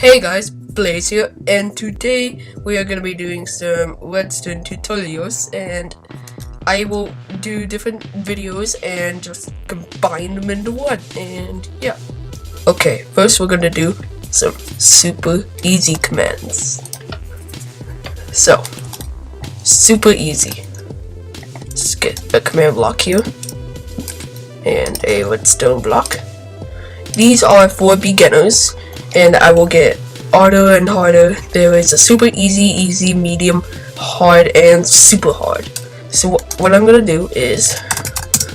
Hey guys, Blaze here, and today we are going to be doing some Redstone tutorials, and I will do different videos and just combine them into one, and yeah. Okay, first we're going to do some super easy commands. So, super easy. Let's get a command block here, and a redstone block. These are for beginners, and I will get harder and harder. There is a super easy, medium, hard, and super hard. So what I'm gonna do is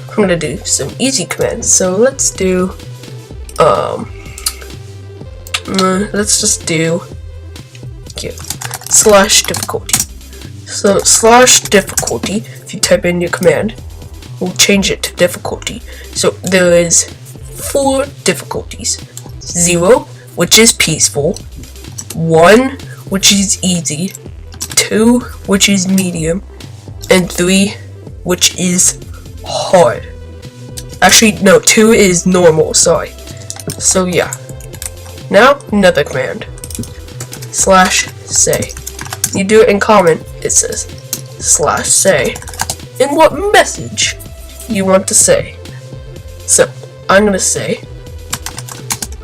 I'm gonna do some easy commands. So let's do let's just do here, /difficulty. So /difficulty, if you type in your command, we'll change it to difficulty. So there is 4 difficulties: 0, which is peaceful, 1, which is easy, 2, which is medium, and 3, which is hard. Actually, no, 2 is normal, sorry. So yeah. Now, another command. /say. You do it in comment, it says /say. And what message you want to say. So, I'm gonna say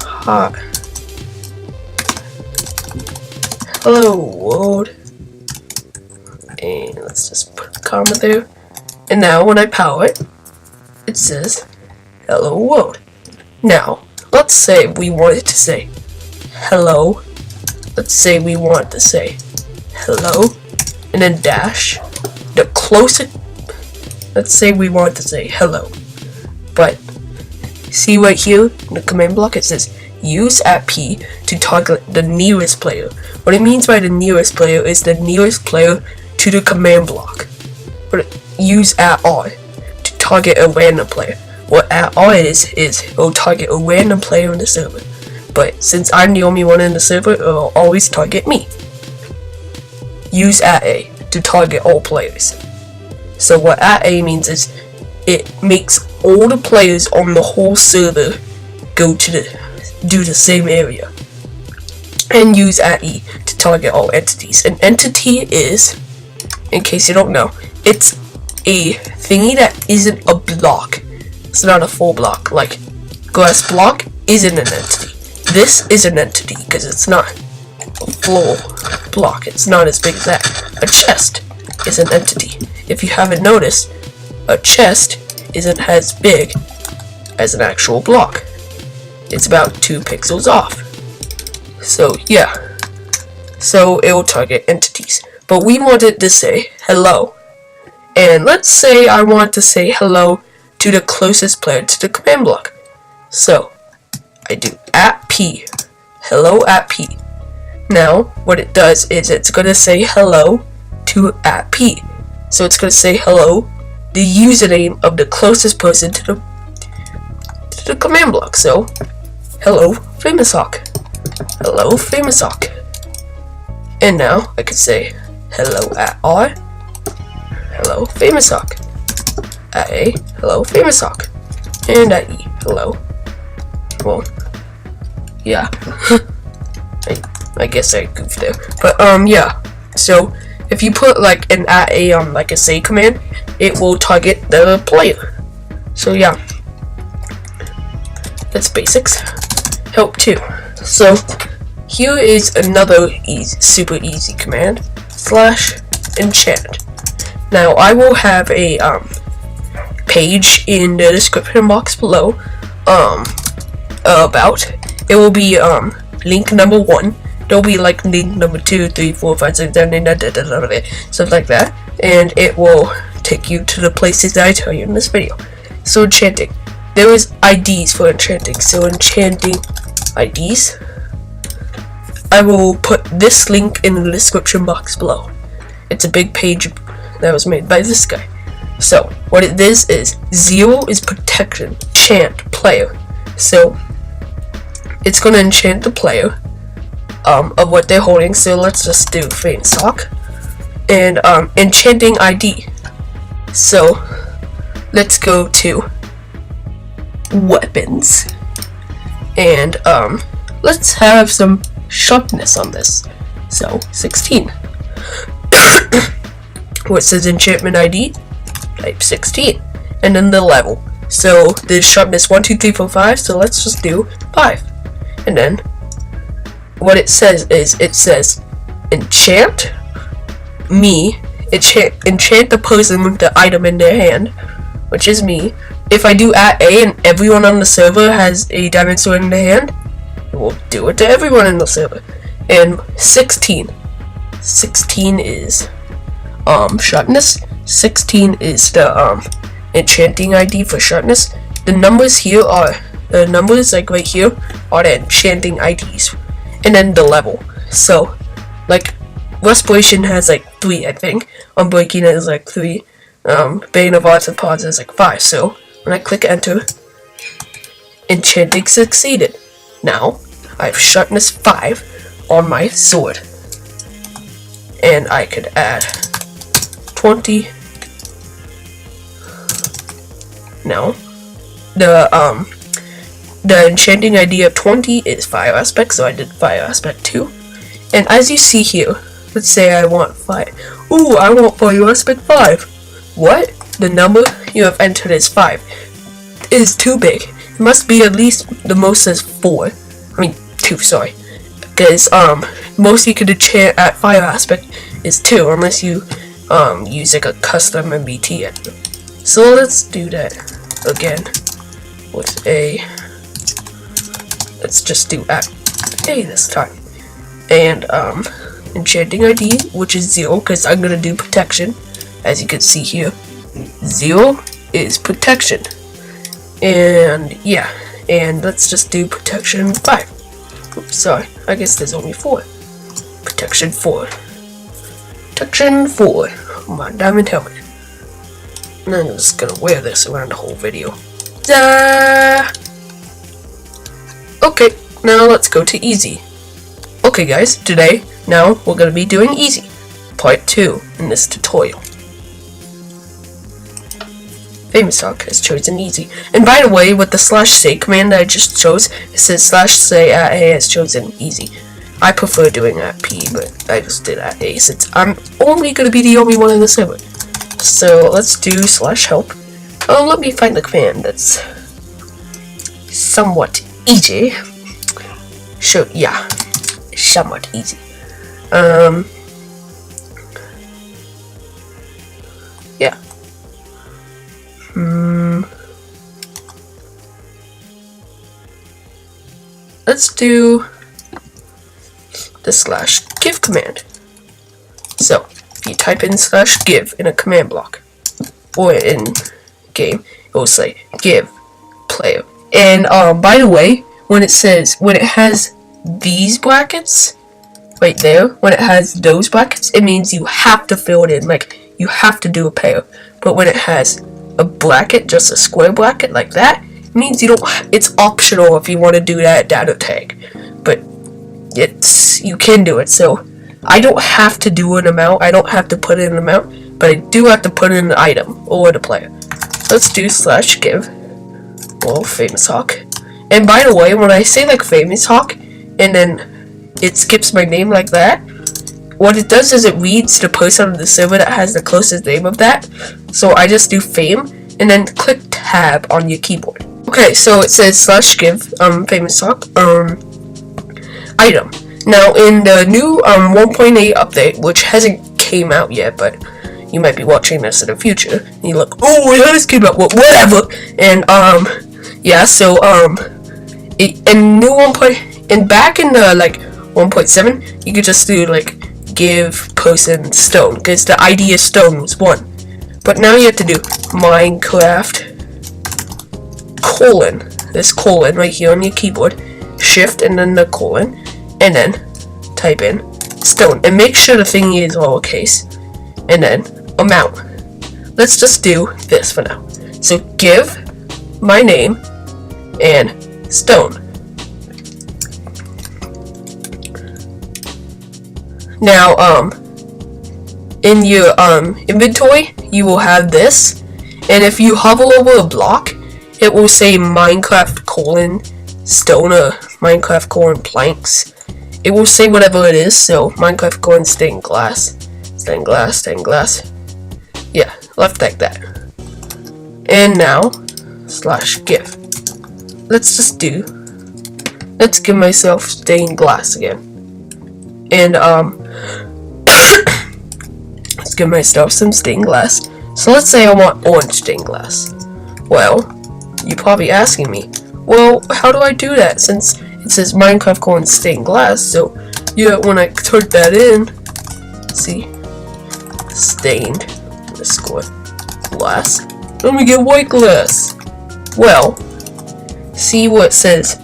hi. Hello world, and let's just put a comma there. And now when I power it, it says hello world. Now let's say we wanted to say hello. Let's say we want to say hello and then dash the closest. Let's say we want to say hello, but see right here in the command block it says use @P to target the nearest player. What it means by the nearest player is the nearest player to the command block. But use @R to target a random player. What @R is it'll target a random player in the server. But since I'm the only one in the server, it'll always target me. Use @A to target all players. So what @A means is it makes all the players on the whole server go to do the same area. And use @E to target all entities. An entity is, in case you don't know, it's a thingy that isn't a block. It's not a full block. Like glass block isn't an entity. This is an entity because it's not a full block. It's not as big as that. A chest is an entity. If you haven't noticed, a chest isn't as big as an actual block. It's about 2 pixels off. So yeah, so it will target entities. But we wanted to say hello, and let's say I want to say hello to the closest player to the command block. So I do @P, hello @P. Now what it does is it's gonna say hello to @P. So it's gonna say hello, the username of the closest person to the command block. So hello famous hawk. Hello famous hawk. And now I could say hello @R, hello famous hawk, @A, hello famous hawk, and @E, hello. Well, yeah. I guess I goofed there. But yeah. So if you put like an @A on like a say command, it will target the player. So yeah. That's basics. Help too. So here is another super easy command, /enchant. Now I will have a page in the description box below about. It will be link number 1. There'll be like link number 2, 3, 4, 5, 6, 7, 8, 9, stuff like that, and it will take you to the places that I tell you in this video. So enchanting. There is IDs for enchanting. So enchanting IDs. I will put this link in the description box below. It's a big page that was made by this guy. So what it is 0 is protection, enchant player. So it's gonna enchant the player of what they're holding. So let's just do famous hawk and enchanting ID. So let's go to weapons and let's have some sharpness on this. So 16. Where it says enchantment ID, type 16. And then the level. So the sharpness 1, 2, 3, 4, 5. So let's just do 5. And then what it says is, it says enchant the person with the item in their hand, which is me. If I do at A and everyone on the server has a diamond sword in their hand, it will do it to everyone in the server. And 16 is sharpness. 16 is the enchanting ID for sharpness. The numbers here are like right here are the enchanting IDs, and then the level. So like respiration has like 3, I think. Unbreaking is like 3. Bane of Arts and Pods is like 5. So when I click enter, enchanting succeeded. Now I have sharpness 5 on my sword, and I could add 20. Now the enchanting ID of 20 is fire aspect, so I did fire aspect 2. And as you see here, let's say I want 5. Ooh, I want fire aspect 5. What? The number you have entered is 5. It is too big. It must be at least the most is 4. I mean 2, sorry. Because most you could enchant at fire aspect is 2, unless you use like a custom MBT engine. So let's do that again with a, let's just do at A this time. And enchanting ID, which is 0, because I'm gonna do protection. As you can see here, 0 is protection. And yeah, and let's just do protection 5. Oops, sorry, I guess there's only 4. Protection 4. Protection 4. My diamond helmet. And I'm just gonna wear this around the whole video. Okay, now let's go to easy. Okay guys, now we're gonna be doing easy. Part 2 in this tutorial. Famous Talk has chosen easy. And by the way, with the /say command that I just chose, it says /say at A has chosen easy. I prefer doing at P, but I just did at A since I'm only gonna be the only one in the server. So let's do /help. Oh, let me find the command that's somewhat easy. Sure, yeah, somewhat easy. Yeah. Let's do the /give command. So if you type in /give in a command block or in game, it will say give player. And by the way, when it has these brackets right there, when it has those brackets, it means you have to fill it in, like you have to do a pair. But when it has a bracket, just a square bracket like that, it means you don't. It's optional if you want to do that data tag, but you can do it. So I don't have to do an amount. I don't have to put in an amount, but I do have to put in an item or the player. So let's do /give. Well, Famous Hawk. And by the way, when I say like Famous Hawk, and then it skips my name like that, what it does is it reads the person on the server that has the closest name of that. So I just do fame, and then click tab on your keyboard. Okay, so it says /give Famous Hawk item. Now in the new 1.8 update, which hasn't came out yet, but you might be watching this in the future, and you look, oh, it just came out, whatever. And yeah, so in new 1. And back in the like 1.7, you could just do like give person stone, because the ID of stone was 1. But now you have to do Minecraft colon, this colon right here on your keyboard, shift and then the colon, and then type in stone, and make sure the thingy is lowercase, and then amount. Let's just do this for now. So give my name and stone. Now in your inventory you will have this, and if you hover over a block, it will say Minecraft colon stone or Minecraft colon planks, it will say whatever it is. So Minecraft corn stained glass, stained glass, stained glass. Yeah, left like that. And now /give. Let's give myself stained glass again. And let's give myself some stained glass. So let's say I want orange stained glass. Well, you're probably asking me, well, how do I do that since it says Minecraft corn stained glass? So yeah, when I type that in, see, stained _glass, let me get white glass. Well, see what says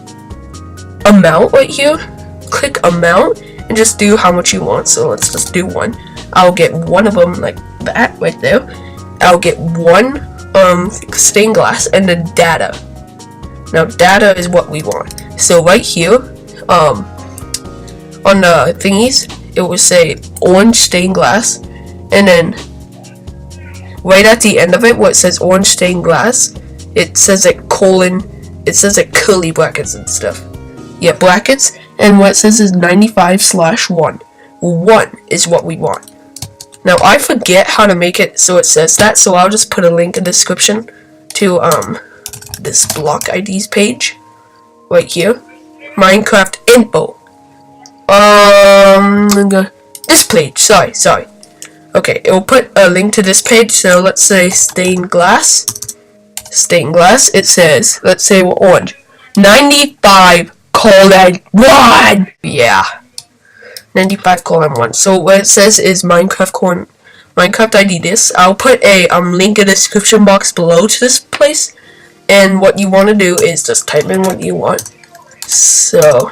amount right here? Click amount and just do how much you want. So let's just do 1. I'll get one of them like that right there. I'll get 1 stained glass and then data. Now data is what we want. So right here, on the thingies, it will say orange stained glass, and then right at the end of it, where it says orange stained glass, it says like colon, it says like curly brackets and stuff. Yeah, brackets, and what it says is 95/1. 1 is what we want. Now I forget how to make it so it says that, so I'll just put a link in the description to this block IDs page right here. Minecraft info. This page. Sorry. Okay, it will put a link to this page. So let's say stained glass. Stained glass. It says, let's say we're orange. 95:1. Yeah. 95:1. So what it says is Minecraft ID this. I'll put a link in the description box below to this place. And what you want to do is just type in what you want. So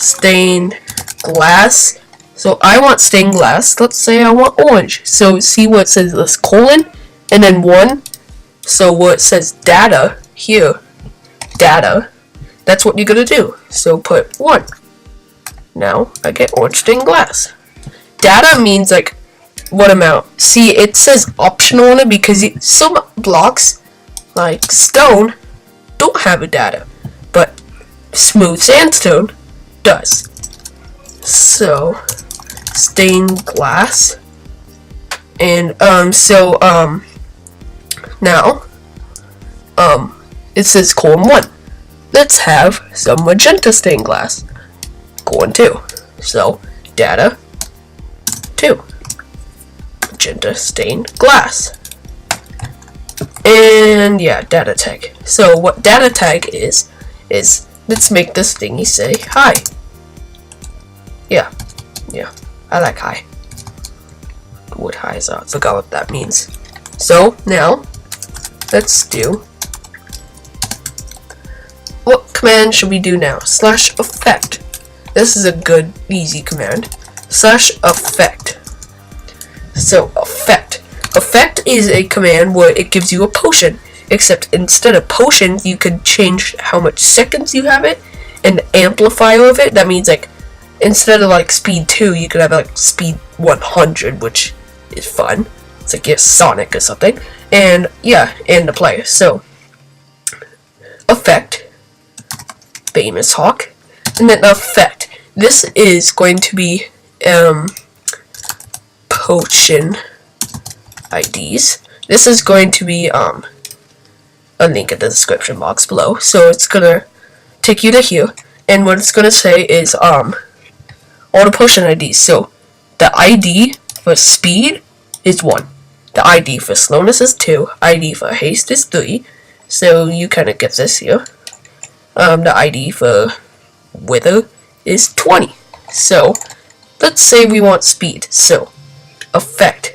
stained glass. So I want stained glass. Let's say I want orange. So see what it says this colon and then 1. So what it says data here. Data. That's what you're gonna do. So put 1. Now I get orange stained glass. Data means like what amount. See, it says optional on it because some blocks like stone don't have a data, but smooth sandstone does. So stained glass, and now it says colon 1. Let's have some magenta stained glass. Colon 2. So data 2. Magenta stained glass. And yeah, data tag. So what data tag is let's make this thingy say hi. Yeah, I like hi. What hi is? I forgot what that means. So now let's do, what command should we do now? /effect. This is a good easy command. /effect. So effect. Effect is a command where it gives you a potion, except instead of potions, you could change how much seconds you have it, and the amplifier of it, that means like, instead of like speed 2, you could have like speed 100, which is fun. It's like your Sonic or something. And yeah, and the player. So, effect, famous hawk, and then effect. This is going to be, potion IDs. This is going to be a link in the description box below. So it's gonna take you to here, and what it's gonna say is all the potion IDs. So the ID for speed is 1. The ID for slowness is 2. ID for haste is 3. So you kind of get this here. The ID for wither is 20. So let's say we want speed. So effect.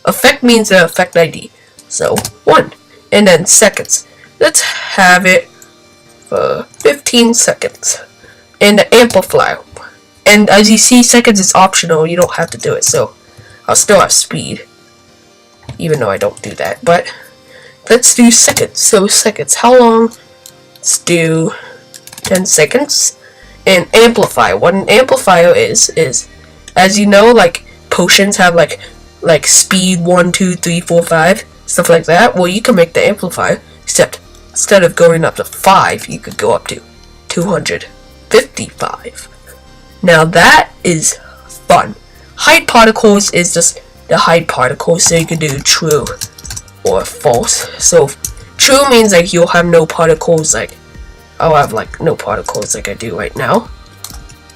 Effect means the effect ID. So 1. And then seconds. Let's have it for 15 seconds. And the amplifier. And as you see, seconds is optional. You don't have to do it. So I'll still have speed, even though I don't do that. But let's do seconds. So seconds. How long? Let's do 10 seconds. And amplifier. What an amplifier is as you know, like potions have like speed 1, 2, 3, 4, 5, stuff like that. Well, you can make the amplifier, except instead of going up to 5, you could go up to 255. Now that is fun. Hide particles is just the hide particles, so you can do true or false. So true means like you'll have no particles, like I'll have like no particles like I do right now.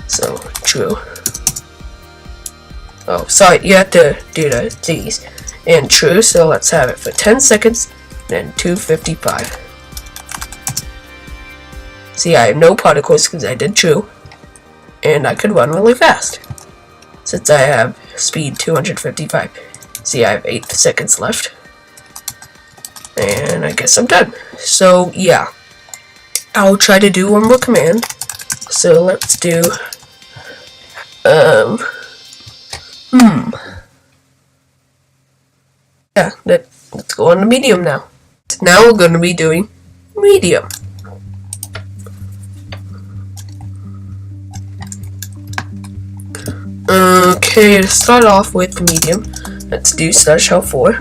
So true. Oh, sorry, you have to do the these and true. So let's have it for 10 seconds, then 255. See, I have no particles because I did true, and I could run really fast since I have speed 255. See, I have 8 seconds left, and I guess I'm done. So yeah, I'll try to do one more command. So let's do yeah, let's go on to medium now. Now we're going to be doing medium. Okay, to start off with medium, let's do /L4.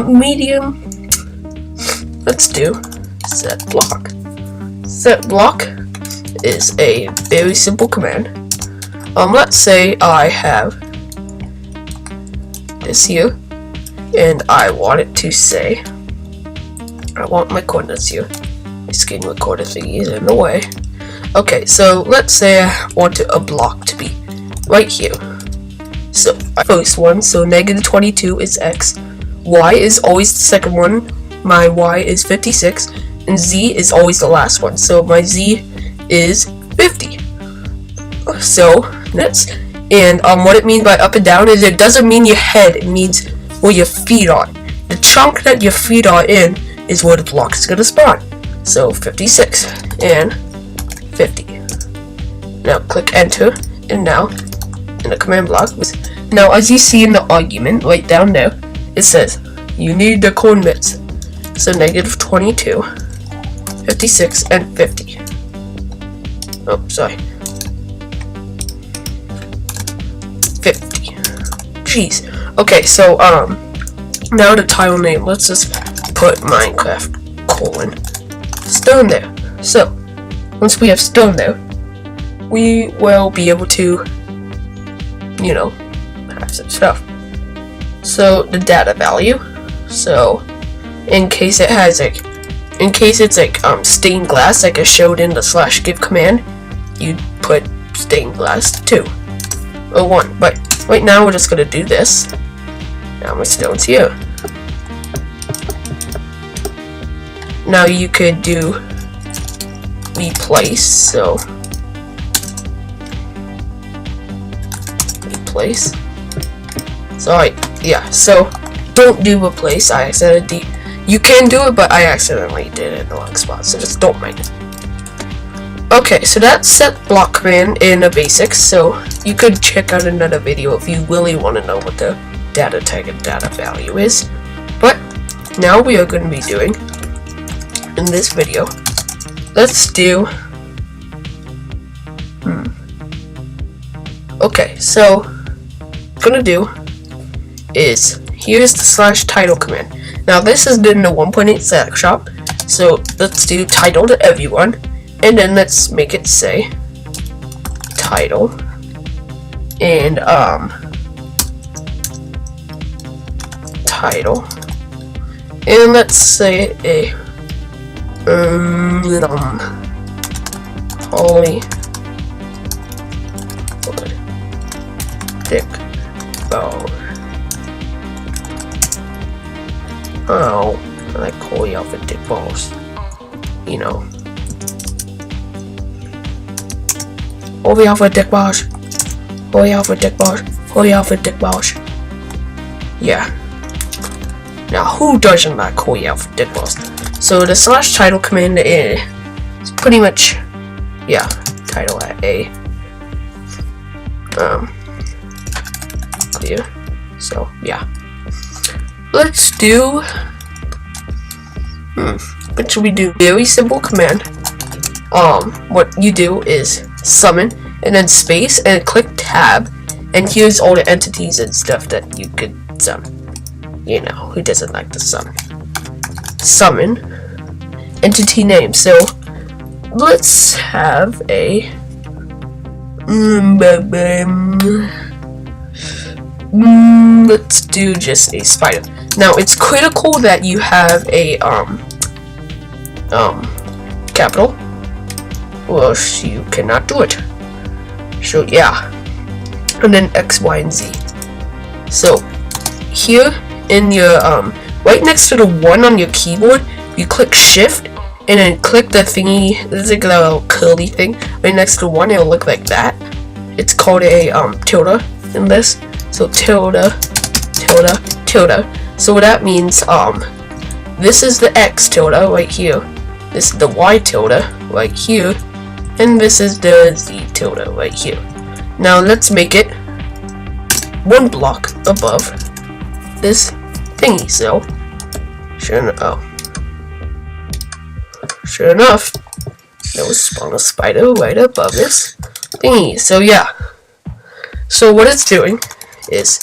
Medium, let's do setblock. Setblock is a very simple command. Let's say I have this here, and I want it to say, I want my coordinates here. My screen recorder thingy is in the way. Okay, so let's say I want a block to be right here. So first one, so -22 is x, y is always the second one, my y is 56, and z is always the last one, so my z is 50. So that's, and what it means by up and down is it doesn't mean your head, it means where your feet are. The chunk that your feet are in is where the block is gonna spawn. So 56 and 50. Now click enter, and now in the command block, now as you see in the argument right down there, it says you need the coordinates. So -22, 56, and 50. Oh, sorry. 50. Jeez. Okay, so now the tile name, let's just put Minecraft : stone there. So once we have stone there, we will be able to, you know, have some stuff. So the data value, so in case it has like, in case it's like stained glass like I showed in the /give command, you put stained glass 2 or 1, but right now we're just gonna do this. Now my stone's here. Now you could do replace, so replace. Sorry, yeah, so don't do replace. I accidentally, you can do it, but I accidentally did it in the wrong spot, so just don't mind it. Okay, so that's setblock command in the basics, so you could check out another video if you really want to know what the data tag and data value is. But now we are going to be doing, in this video, let's do, okay, so what I'm going to do is, here's the /title command. Now this is in the 1.8 stack shop, so let's do title to everyone, and then let's make it say title, and title, and let's say a holy dick bow. Oh, I like holy alpha dick balls. You know. Holy alpha dick balls. Holy alpha dick balls. Holy alpha dick balls. Yeah. Now, who doesn't like holy alpha dick balls? So the /title command is pretty much, yeah, title at A. Clear. So yeah. Let's do, what should we do? Very simple command. What you do is summon, and then space, and click tab, and here's all the entities and stuff that you could summon. You know, who doesn't like to summon? Summon, entity name, so let's have a, Let's do just a spider. Now it's critical that you have a capital, or else you cannot do it. So yeah, and then X, Y, and Z. So here in your right next to the 1 on your keyboard, you click Shift and then click the thingy. There's like a little curly thing right next to 1. It'll look like that. It's called a tilde in this. So tilde, tilde, tilde. So what that means, this is the X tilde right here. This is the Y tilde right here, and this is the Z tilde right here. Now let's make it 1 block above this thingy. So sure enough, there will spawn a spider right above this thingy. So yeah. So what it's doing is,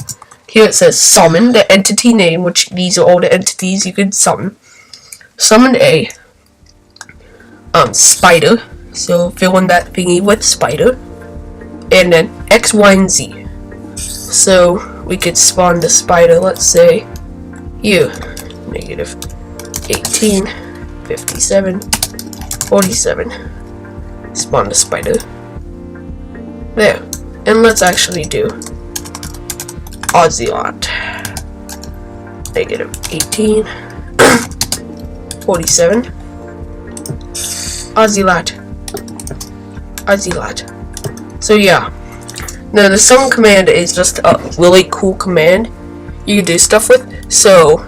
here it says summon the entity name, which these are all the entities you can summon. Summon a spider, so fill in that thingy with spider, and then X, Y, and Z. So we could spawn the spider, let's say here, -18, 57, 47. Spawn the spider there. And let's actually do Ozelot. -18, 47. Ozelot. So yeah. Now the summon command is just a really cool command you can do stuff with. So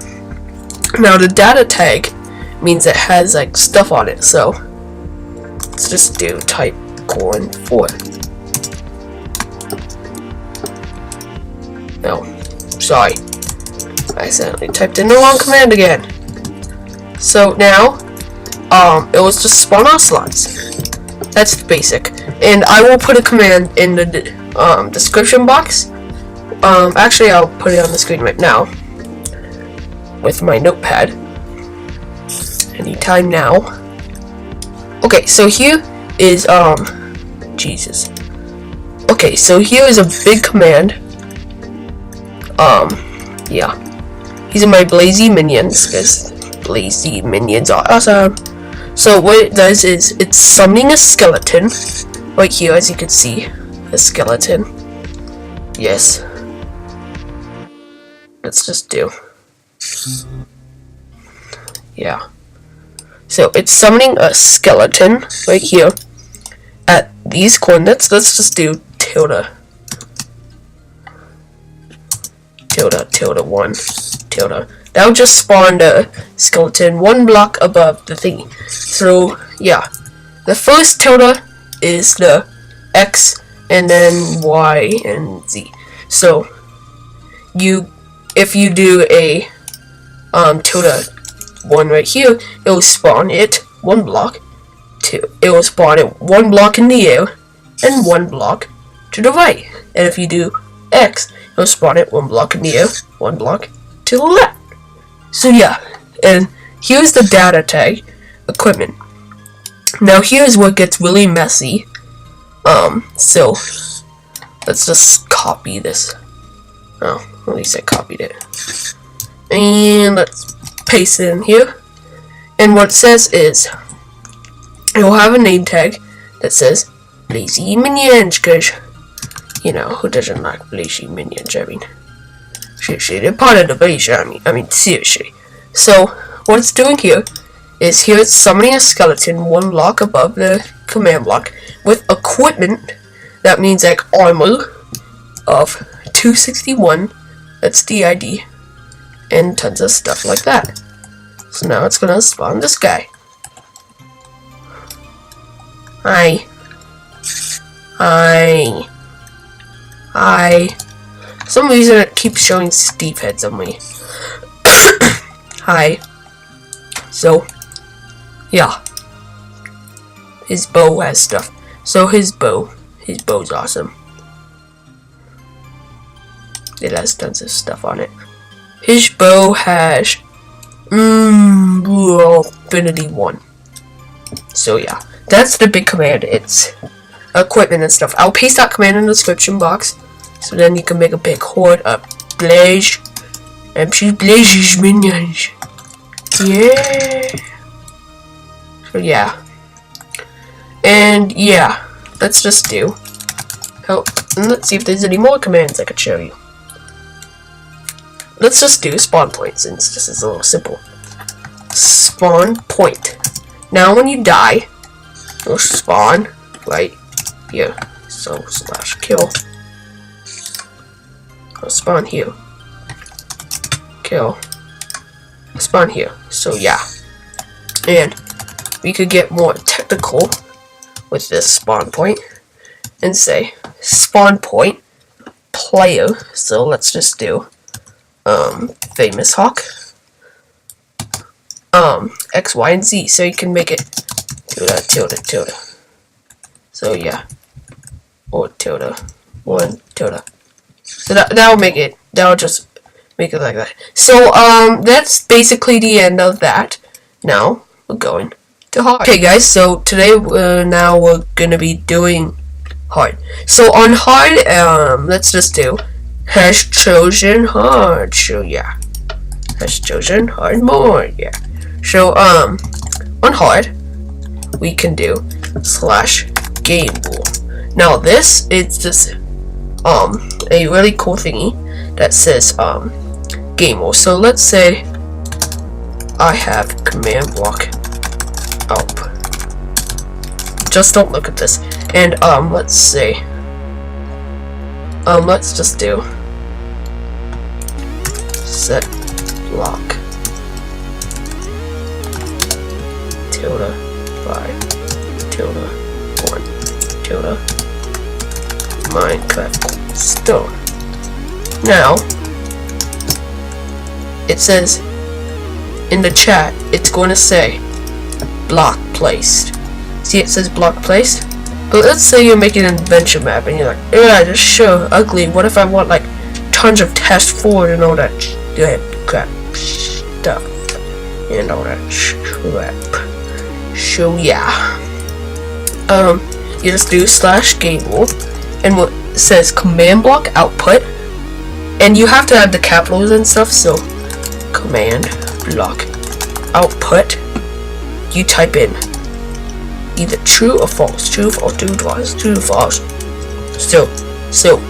now the data tag means it has like stuff on it. So let's just do type :4. No, sorry, I accidentally typed in the wrong command again. So now, it was just spawn Ozelots. That's the basic, and I will put a command in the description box. Actually, I'll put it on the screen right now with my notepad. Anytime now. Okay, so here is Jesus. Okay, so here is a big command. Yeah, these are my blazy minions, because blazy minions are awesome. So what it does is it's summoning a skeleton right here, as you can see, a skeleton. Yes, let's just do, yeah. So it's summoning a skeleton right here at these coordinates. Let's just do tilde. Tilde 1, tilde. That'll just spawn the skeleton 1 block above the thingy. So yeah, the first tilde is the X, and then Y and Z. So if you do a tilde 1 right here, it will spawn it 1 block. It will spawn it 1 block in the air and 1 block to the right. And if you do X, it'll spawn it 1 block in the air, 1 block to the left. So yeah, and here's the data tag equipment. Now here's where it gets really messy. So let's just copy this. Oh, at least I copied it. And let's paste it in here. And what it says is, it will have a name tag that says Lazy Minions, because, you know, who doesn't like lazy minions? I mean, seriously, they're part of the base army. I mean, seriously. So, what it's doing here is, here it's summoning a skeleton 1 block above the command block with equipment. That means like armor of 261. That's the ID. And tons of stuff like that. So now it's gonna spawn this guy. Hi. For some reason it keeps showing Steve heads on me. Hi. So, yeah. His bow has stuff. So his bow's awesome. It has tons of stuff on it. His bow has Infinity 1. So yeah, that's the big command. It's equipment and stuff. I'll paste that command in the description box, so then you can make a big horde of blaze minions. Yeah. So yeah. And yeah, let's just do. Oh, and let's see if there's any more commands I could show you. Let's just do spawn point, since this is a little simple. Spawn point. Now when you die, you'll spawn right here. So /kill. I'll spawn here. Kill. Spawn here. So yeah. And we could get more technical with this spawn point and say spawn point player. So let's just do famous hawk X, Y, and Z, so you can make it tilde. So yeah, or tilde, 1 tilde. So that'll make it. That'll just make it like that. So that's basically the end of that. Now we're going to hard. Okay, guys. So today now we're gonna be doing hard. So on hard, let's just do #chosen hard. So yeah, #chosen hard mode. Yeah. So on hard, we can do /game rule. Now this is just a really cool thingy that says game rule. So let's say I have command block output. Just don't look at this. And let's say let's just do set block tilde 5 tilde 1 tilde Minecraft stone. Now it says in the chat, it's going to say block placed. See, it says block placed. But let's say you're making an adventure map and you're like, yeah, that's sure ugly. What if I want like tons of testfor and all that crap stuff and all that crap? So yeah, you just do /game rule, and what says command block output, and you have to add the capitals and stuff. So command block output, you type in either true or false. True, false, true, false. So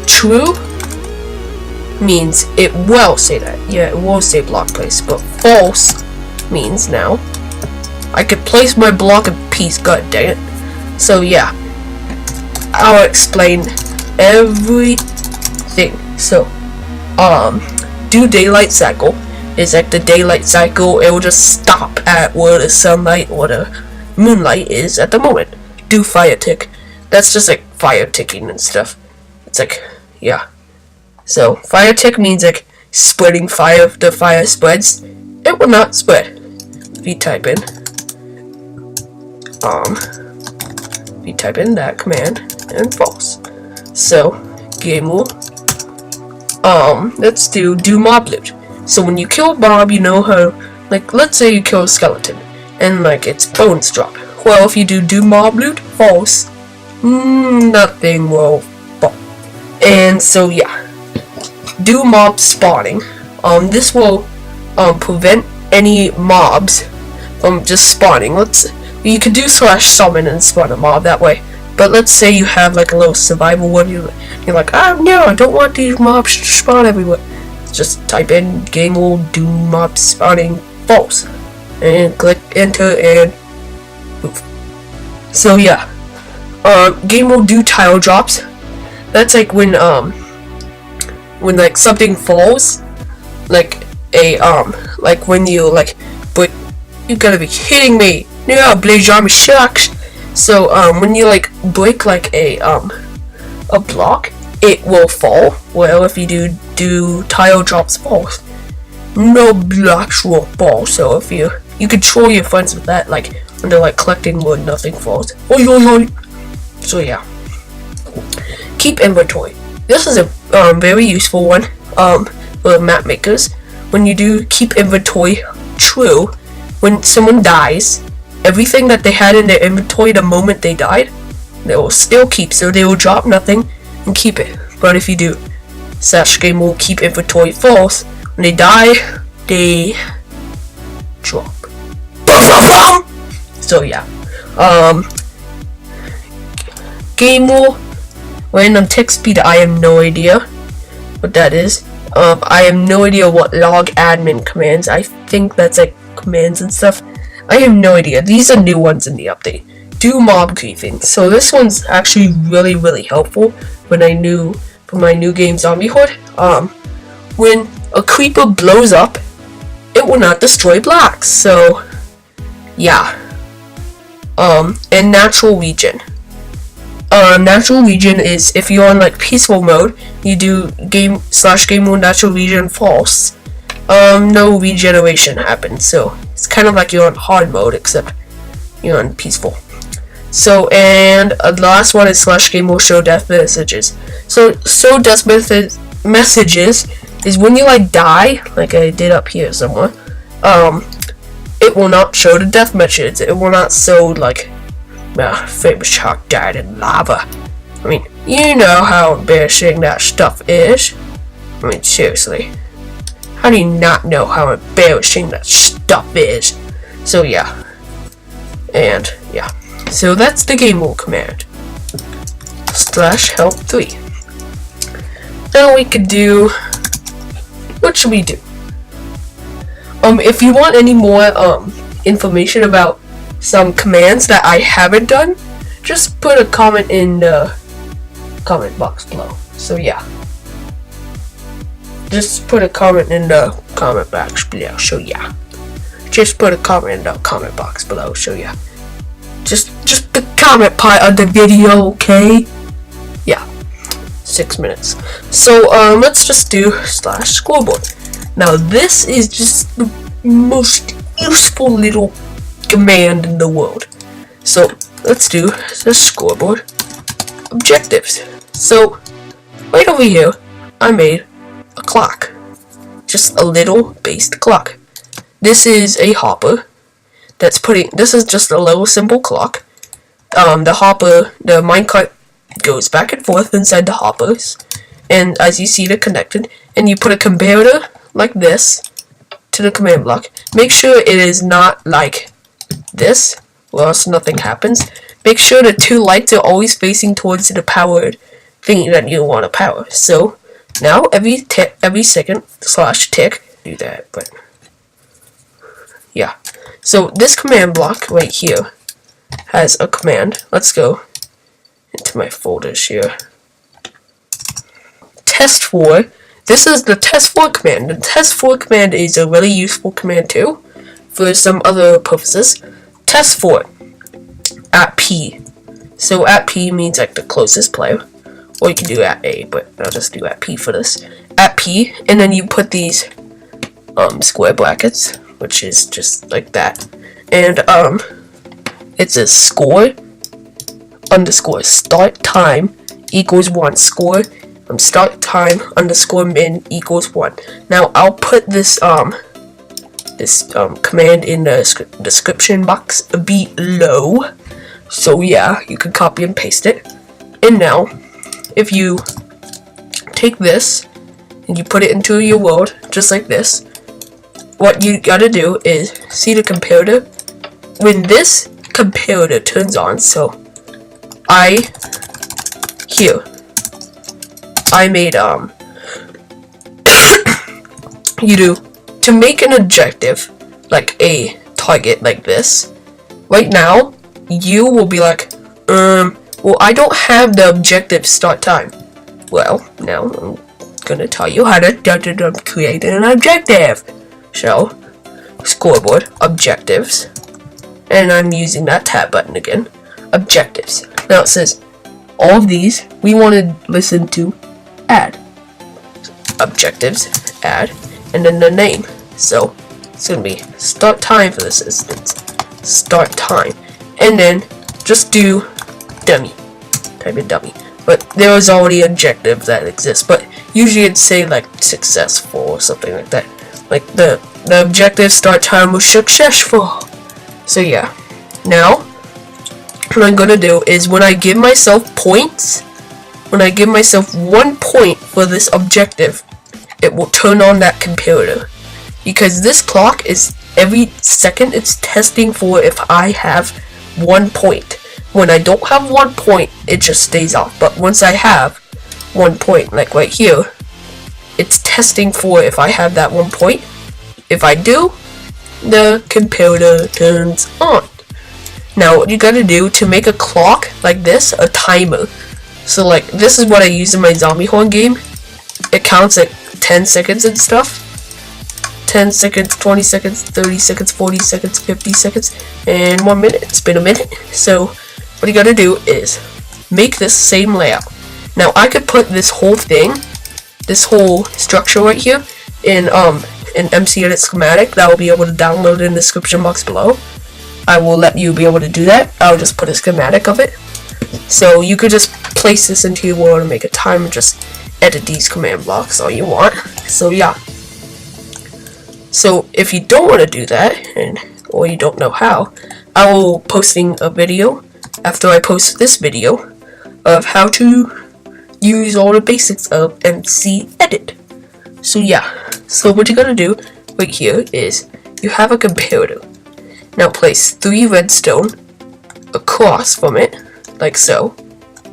true means it will say that. Yeah, it will say block place. But false means now I could place my block in peace. God dang it. So yeah, I'll explain everything. So do daylight cycle is like the daylight cycle. It will just stop at where the sunlight or the moonlight is at the moment. Do fire tick. That's just like fire ticking and stuff. It's like, yeah. So fire tick means like spreading fire. If the fire spreads, it will not spread. If you type in that command and false. So game rule. Let's do mob loot. So when you kill a mob, you know how, like, let's say you kill a skeleton and like its bones drop. Well, if you do mob loot, false, nothing will fall. And so yeah, do mob spawning. This will prevent any mobs from just spawning. You could do /summon and spawn a mob that way. But let's say you have like a little survival one. You're like, oh no, I don't want these mobs to spawn everywhere. Just type in game rule do mob spawning false, and click enter and move. So yeah, game rule do tile drops. That's like when like something falls, like a like when you like, but you gotta be kidding me. Yeah, Blaze Army sucks. So when you like break like a block, it will fall. Well, if you do tile drops false, no blocks will fall. So if you control your friends with that, like when they're like collecting wood, nothing falls. So yeah, keep inventory. This is a very useful one for map makers. When you do keep inventory true, when someone dies, everything that they had in their inventory the moment they died they will still keep, so they will drop nothing and keep it. But if you do /game will keep inventory false, when they die, they drop. So yeah, game rule, random tick speed, I have no idea what that is. I have no idea what log admin commands, I think that's like commands and stuff. I have no idea. These are new ones in the update. Do mob griefing. So this one's actually really helpful when I knew for my new game Zombie Horde. When a creeper blows up, it will not destroy blocks. So yeah. And natural regen. Natural regen is if you're on like peaceful mode, you do game mode natural regen false. No regeneration happens. So it's kind of like you're on hard mode, except you're on peaceful. So, and the last one is /game will show death messages. So death messages is when you like die, like I did up here somewhere. It will not show the death messages. It will not show like, famous shark died in lava. I mean, you know how embarrassing that stuff is. I mean, seriously. How do you not know how embarrassing that stuff is? So yeah. And yeah. So that's the game rule command. /help3. Now we could do, what should we do? If you want any more information about some commands that I haven't done, just put a comment in the comment box below. So yeah. Just put a comment in the comment box below. So yeah. Just put a comment in the comment box below. So yeah. Just the comment part of the video, okay? Yeah. 6 minutes. So let's just do /scoreboard. Now this is just the most useful little command in the world. So let's do the scoreboard objectives. So right over here, I made a clock, just a little based clock. This is a hopper that's this is just a little simple clock. The hopper, the minecart goes back and forth inside the hoppers, and as you see they're connected, and you put a comparator like this to the command block. Make sure it is not like this, or else nothing happens. Make sure the two lights are always facing towards the powered thing that you want to power. So now every second /tick, do that, but yeah. So this command block right here has a command. Let's go into my folders here. testfor. This is the testfor command. The testfor command is a really useful command too for some other purposes. testfor @p. So @p means like the closest player, or you can do @a, but I'll just do @p for this. @p, and then you put these square brackets, which is just like that, and it says score underscore start time equals 1. Score start time underscore min equals 1. Now I'll put this command in the description box below. So yeah, you can copy and paste it. And now, if you take this and you put it into your world, just like this, what you gotta do is see the comparator. When this comparator turns on, so I made you do to make an objective, like a target like this. Right now, you will be like, well, I don't have the objective start time. Well, now I'm gonna tell you how to create an objective. So, scoreboard objectives, and I'm using that tab button again. Objectives. Now it says all of these we want to listen to add. Objectives, add, and then the name. So it's gonna be start time for this instance. Start time, and then just do dummy. Type in dummy. But there is already objectives that exist. But usually it'd say like successful or something like that. Like the objective start time was successful. So yeah. Now what I'm gonna do is when I give myself points, when I give myself 1 point for this objective, it will turn on that comparator. Because this clock is every second it's testing for if I have 1 point. When I don't have 1 point, it just stays off. But once I have 1 point, like right here, it's testing for if I have that 1 point. If I do, the comparator turns on. Now what you gotta do to make a clock like this, a timer. So like this is what I use in my zombie horn game. It counts at 10 seconds and stuff. 10 seconds, 20 seconds, 30 seconds, 40 seconds, 50 seconds, and 1 minute. It's been a minute. So what you gotta do is make this same layout. Now I could put this whole thing, this whole structure right here in an MC Edit schematic that will be able to download in the description box below. I will let you be able to do that. I'll just put a schematic of it. So you could just place this into your world and make a timer, just edit these command blocks all you want. So yeah. So if you don't want to do that, or you don't know how, I will be posting a video after I post this video of how to use all the basics of MC Edit. So yeah, so what you gotta do right here is you have a comparator. Now place 3 redstone across from it, like so,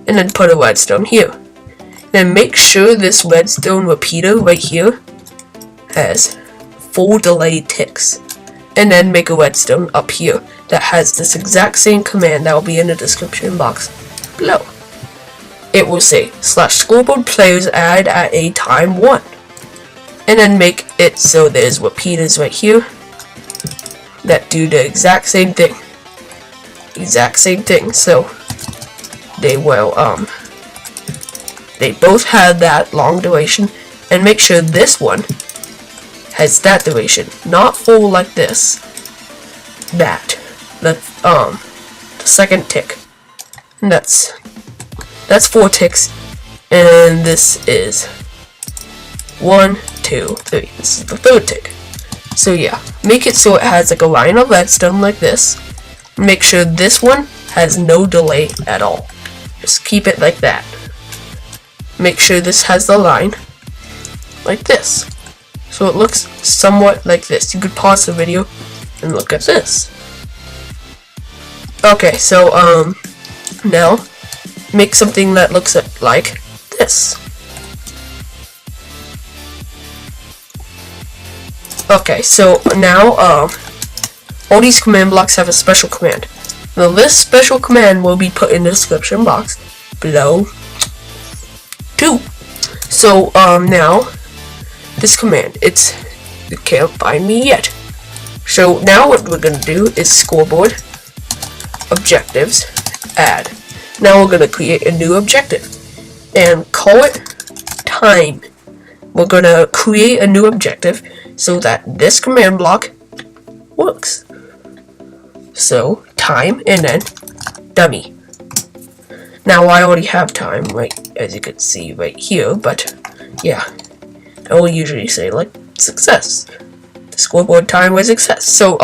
and then put a redstone here. Then make sure this redstone repeater right here has 4 delay ticks, and then make a redstone up here that has this exact same command that will be in the description box below. It will say /scoreboard players add at a time 1, and then make it so there's repeaters right here that do the exact same thing. So they will they both have that long duration, and make sure this one has that duration, not full like this. The second tick, and that's 4 ticks, and this is 1, 2, 3. This is the 3rd tick. So yeah, make it so it has like a line of redstone like this. Make sure this one has no delay at all. Just keep it like that. Make sure this has the line like this, so it looks somewhat like this. You could pause the video and look at this. Okay, so now make something that looks like this. Okay, so now all these command blocks have a special command. Now this special command will be put in the description box below too. So now this command, you can't find me yet. So now what we're gonna do is scoreboard objectives add. Now we're gonna create a new objective and call it time. We're gonna create a new objective so that this command block works. So time and then dummy. Now I already have time, right, as you can see right here, but yeah, I will usually say like success. The scoreboard time was success. So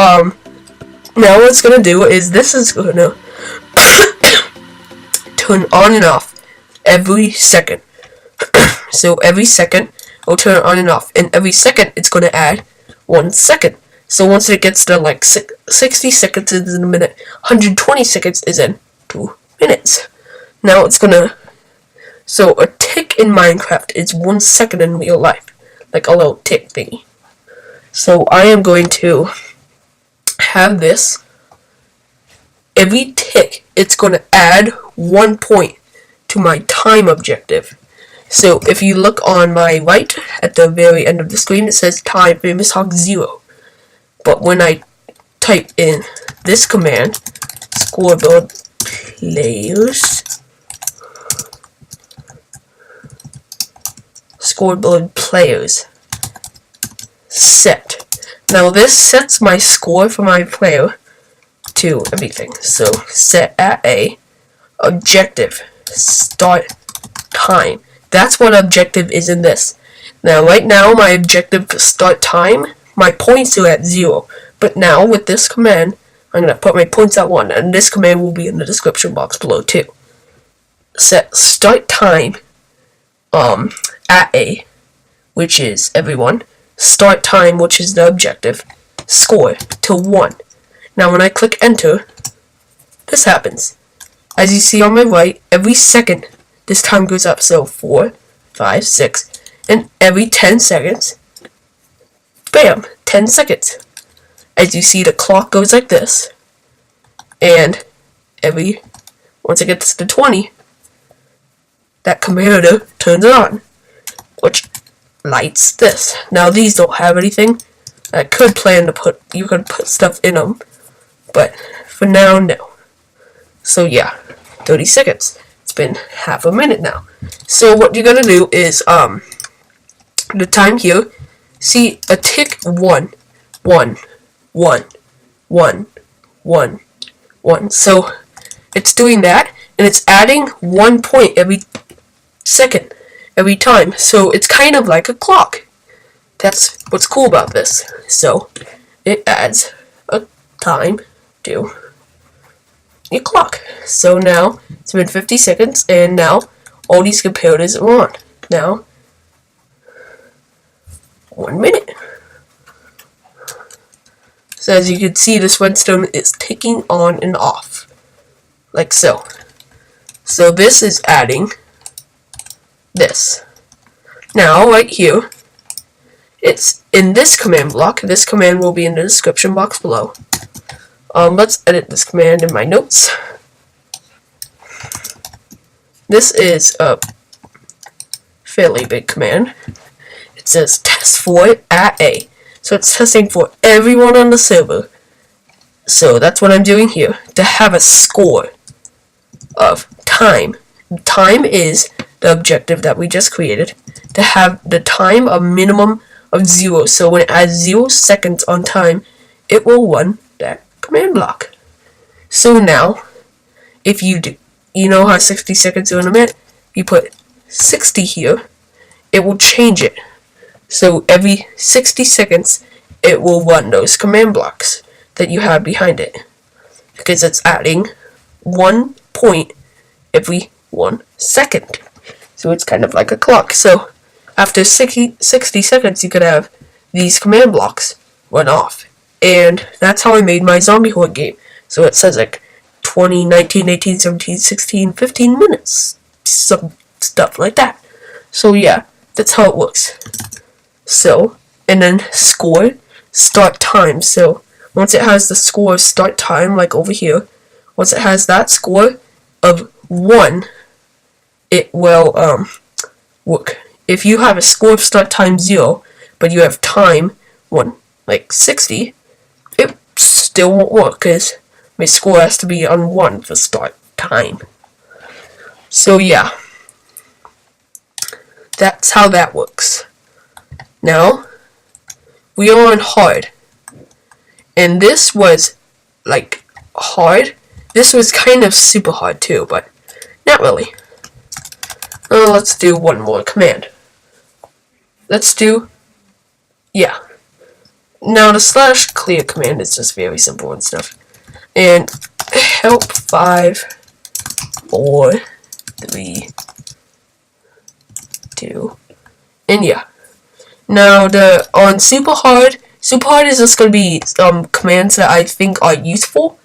now what it's gonna do is this is gonna turn on and off every second. So every second it'll turn on and off, and every second it's gonna add 1 second. So once it gets to like 60 seconds is in a minute, 120 seconds is in 2 minutes. Now it's gonna, so a tick in Minecraft is 1 second in real life, like a little tick thingy. So I am going to have this, every tick it's gonna add 1 point to my time objective. So if you look on my right at the very end of the screen, it says time famous hog 0. But when I type in this command, scoreboard players set. Now this sets my score for my player to everything. So set at a objective start time. That's what objective is in this. Now right now my objective for start time, my points are at 0. But now with this command, I'm going to put my points at 1, and this command will be in the description box below too. Set start time at A, which is everyone. Start time, which is the objective. Score to 1. Now when I click enter, this happens. As you see on my right, every second this time goes up. So 4, 5, 6, and every 10 seconds, bam, 10 seconds. As you see, the clock goes like this, and once it gets to 20, that computer turns on, which lights this. Now these don't have anything. I could plan to you could put stuff in them, but for now, no. So yeah, 30 seconds. It's been half a minute now. So what you're gonna do is the time here. See a tick 1, 1, 1, 1, 1, 1. So it's doing that, and it's adding 1 point every second, every time. So it's kind of like a clock. That's what's cool about this. So it adds a time to your clock. So now it's been 50 seconds, and now all these computers are on. Now 1 minute. So as you can see, this redstone is ticking on and off, like so. So this is adding this. Now right here, it's in this command block. This command will be in the description box below. Let's edit this command in my notes. This is a fairly big command. It says testfor at A. So it's testing for everyone on the server. So that's what I'm doing here. To have a score of time. Time is the objective that we just created. To have the time a minimum of 0. So when it adds 0 seconds on time, it will run that command block. So now, if you do, you know how 60 seconds are in a minute? You put 60 here, it will change it. So every 60 seconds, it will run those command blocks that you have behind it. Because it's adding 1 point every 1 second. So it's kind of like a clock. So after 60 seconds, you could have these command blocks run off. And that's how I made my zombie horde game. So it says like 20, 19, 18, 17, 16, 15 minutes. Some stuff like that. So yeah, that's how it works. So, and then score, start time. So once it has the score of start time, like over here, once it has that score of 1, it will work. If you have a score of start time 0, but you have time 1, like 60, it still won't work because my score has to be on 1 for start time. So yeah, that's how that works. Now, we are on hard. And this was, like, hard. This was kind of super hard too, but not really. Let's do one more command. Let's do, yeah. Now, the /clear command is just very simple and stuff. And help 5, 4, 3, 2, and yeah. Now, on super hard is just going to be commands that I think are useful,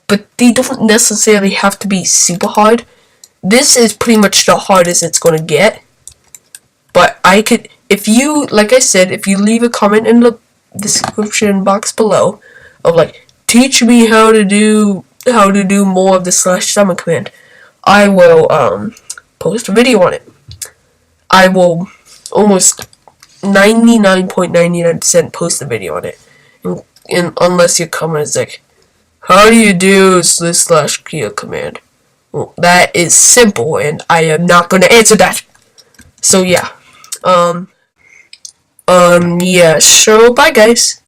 but they don't necessarily have to be super hard. This is pretty much the hardest it's going to get, but I could, if you, like I said, if you leave a comment in the description box below of like, teach me how to do more of the /summon command, I will post a video on it. I will almost 99.99% post a video on it, and unless your comment is like, how do you do this /clear command? Well, that is simple, and I am not going to answer that. So yeah, yeah. So bye, guys.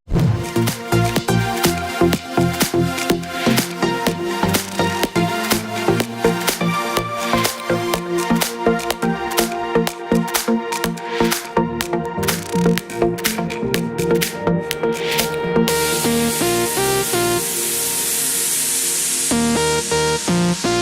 Bye.